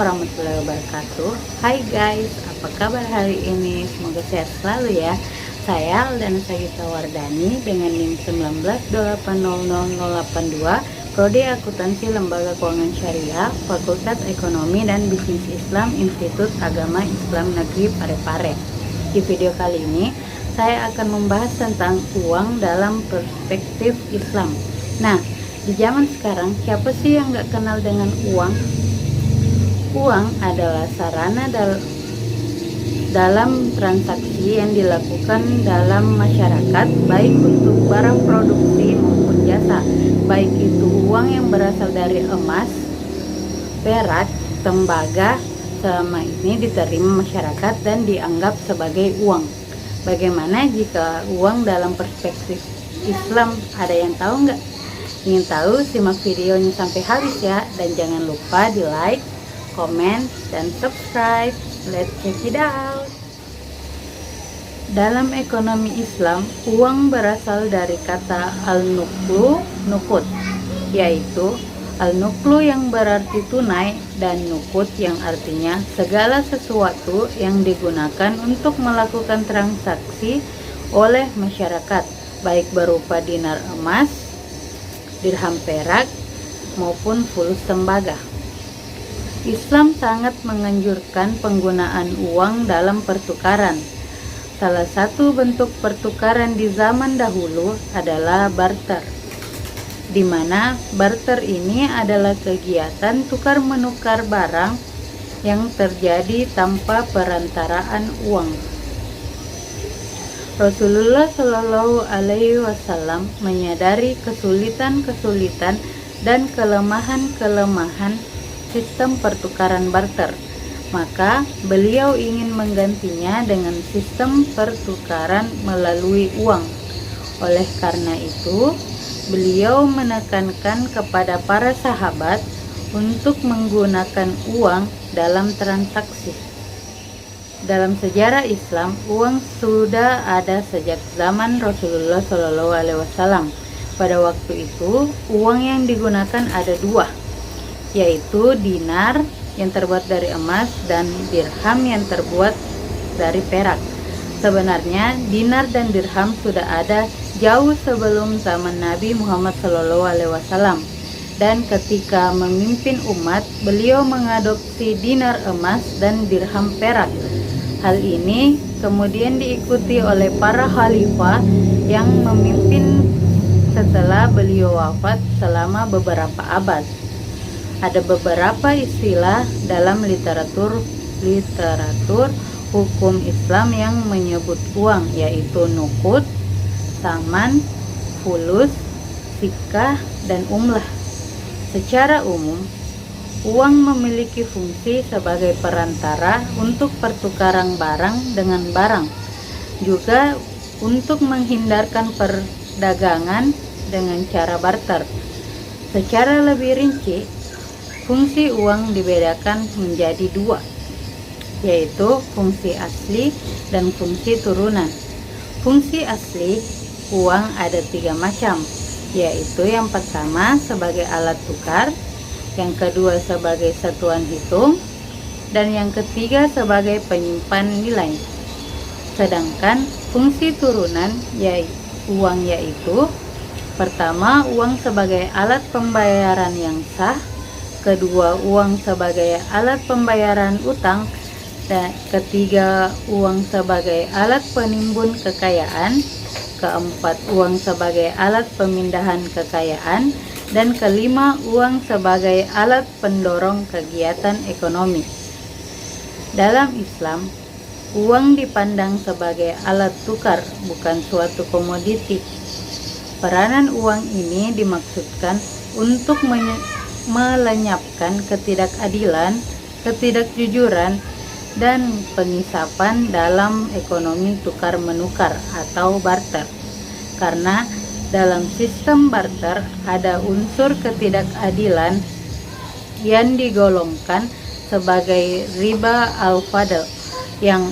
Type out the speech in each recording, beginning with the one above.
warahmatullahi wabarakatuh. Hai guys, apa kabar hari ini? Semoga sehat selalu ya. Saya Aldana Sagita Wardani dengan NIM 1980082, Prodi Akuntansi Lembaga Keuangan Syariah, Fakultas Ekonomi dan Bisnis Islam, Institut Agama Islam Negeri Parepare. Di video kali ini saya akan membahas tentang uang dalam perspektif Islam. Nah, di zaman sekarang siapa sih yang gak kenal dengan uang? Uang adalah sarana dalam transaksi yang dilakukan dalam masyarakat, baik untuk barang produksi maupun jasa, baik itu uang yang berasal dari emas, perak, tembaga. Selama ini diterima masyarakat dan dianggap sebagai uang. Bagaimana jika uang dalam perspektif Islam? Ada yang tahu nggak? Ingin tahu? Simak videonya sampai habis ya, dan jangan lupa di like, komen, dan subscribe. Let's check it out. Dalam ekonomi Islam, uang berasal dari kata al-nuklu, nukut, yaitu al-nuklu yang berarti tunai dan nukut yang artinya segala sesuatu yang digunakan untuk melakukan transaksi oleh masyarakat, baik berupa dinar emas, dirham perak, maupun fulus tembaga. Islam sangat menganjurkan penggunaan uang dalam pertukaran. Salah satu bentuk pertukaran di zaman dahulu adalah barter, di mana barter ini adalah kegiatan tukar-menukar barang yang terjadi tanpa perantaraan uang. Rasulullah Shallallahu Alaihi Wasallam menyadari kesulitan-kesulitan dan kelemahan-kelemahan sistem pertukaran barter, maka beliau ingin menggantinya dengan sistem pertukaran melalui uang. Oleh karena itu, beliau menekankan kepada para sahabat untuk menggunakan uang dalam transaksi. Dalam sejarah Islam, uang sudah ada sejak zaman Rasulullah SAW. Pada waktu itu, uang yang digunakan ada dua, yaitu dinar yang terbuat dari emas dan dirham yang terbuat dari perak. Sebenarnya, dinar dan dirham sudah ada jauh sebelum zaman Nabi Muhammad SAW, dan ketika memimpin umat, beliau mengadopsi dinar emas dan dirham perak. Hal ini kemudian diikuti oleh para khalifah yang memimpin setelah beliau wafat selama beberapa abad. Ada beberapa istilah dalam literatur hukum Islam yang menyebut uang, yaitu nukut, saman, fulus, sikah, dan umlah. Secara umum, uang memiliki fungsi sebagai perantara untuk pertukaran barang dengan barang, juga untuk menghindarkan perdagangan dengan cara barter. Secara lebih rinci, fungsi uang dibedakan menjadi dua, yaitu fungsi asli dan fungsi turunan. Fungsi asli uang ada 3 macam, yaitu yang pertama sebagai alat tukar, yang kedua sebagai satuan hitung, dan yang ketiga sebagai penyimpan nilai. Sedangkan fungsi turunan uang yaitu pertama, uang sebagai alat pembayaran yang sah, kedua, uang sebagai alat pembayaran utang, dan ketiga, uang sebagai alat penimbun kekayaan, keempat, uang sebagai alat pemindahan kekayaan, dan kelima, uang sebagai alat pendorong kegiatan ekonomi. Dalam Islam, uang dipandang sebagai alat tukar, bukan suatu komoditi. Peranan uang ini dimaksudkan untuk melenyapkan ketidakadilan, ketidakjujuran, dan pengisapan dalam ekonomi tukar-menukar atau barter. Karena dalam sistem barter ada unsur ketidakadilan yang digolongkan sebagai riba al-fadl yang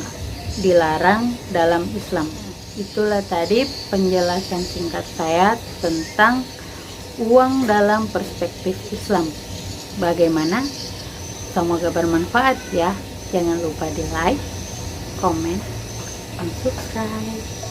dilarang dalam Islam. Itulah tadi penjelasan singkat saya tentang uang dalam perspektif Islam. Bagaimana? Semoga bermanfaat ya. Jangan lupa di like, comment, dan subscribe.